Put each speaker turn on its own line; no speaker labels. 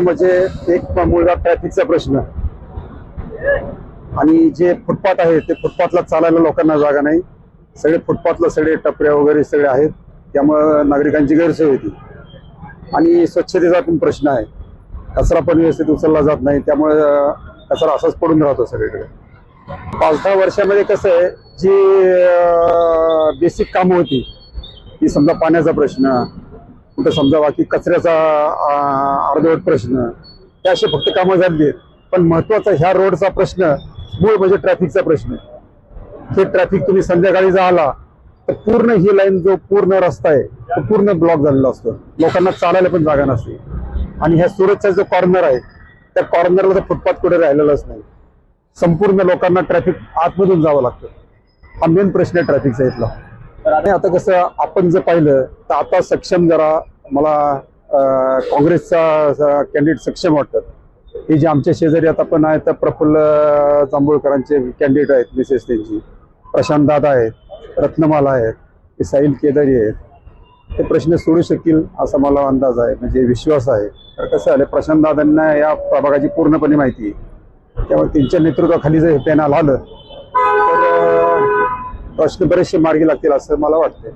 म्हणजे एक मुलगा ट्रॅफिकचा प्रश्न आणि जे फुटपाथ आहे ते फुटपाथला चालायला लोकांना जागा नाही. सगळे फुटपाथला सगळे टपऱ्या वगैरे सगळे आहेत, त्यामुळं नागरिकांची गैरसोय होती. आणि स्वच्छतेचा पण प्रश्न आहे, कचरा पण व्यवस्थित उचलला जात नाही, त्यामुळे कचरा असाच पडून राहतो सगळीकडे. 5-10 वर्षामध्ये कसं आहे, जी बेसिक कामं होती ती समजा पाण्याचा प्रश्न, कुठं समजा बाकी कचऱ्याचा अर्धवट प्रश्न, हे असे फक्त कामं झाली आहेत. पण महत्वाचा ह्या रोडचा प्रश्न मूळ म्हणजे ट्रॅफिकचा प्रश्न. हे ट्रॅफिक तुम्ही संध्याकाळी जर आला तर पूर्ण ही लाईन जो पूर्ण रस्ता आहे तो पूर्ण ब्लॉक झालेला असतो, लोकांना चालायला पण जागा नसते. आणि ह्या सुरतचा जो कॉर्नर आहे त्या कॉर्नरला तर फुटपाथ कुठे राहिलेलाच नाही, संपूर्ण लोकांना ट्रॅफिक आतमधून जावं लागतं. हा मेन प्रश्न आहे ट्रॅफिकचा इथला. आणि आता कसं आपण जर पाहिलं तर आता सक्षम जरा मला काँग्रेसचा कॅन्डिडेट सक्षम वाटतात. हे जे आमच्या शेजारी आता पण आहेत, तर प्रफुल्ल जांभूळकरांचे कॅन्डिडेट आहेत, मिसेस त्यांची प्रशांत दादा आहेत, रत्नमाला आहेत, साहिल केदारी आहेत. ते प्रश्न सोडू शकतील असा मला अंदाज आहे, म्हणजे विश्वास आहे. तर कसं आहे, प्रशांत दादांना या प्रभागाची पूर्णपणे माहिती आहे, त्यामुळे त्यांच्या नेतृत्वाखाली जर हे पॅनल आलं तर प्रश्न बरेचसे मार्गी लागतील असं मला वाटतं.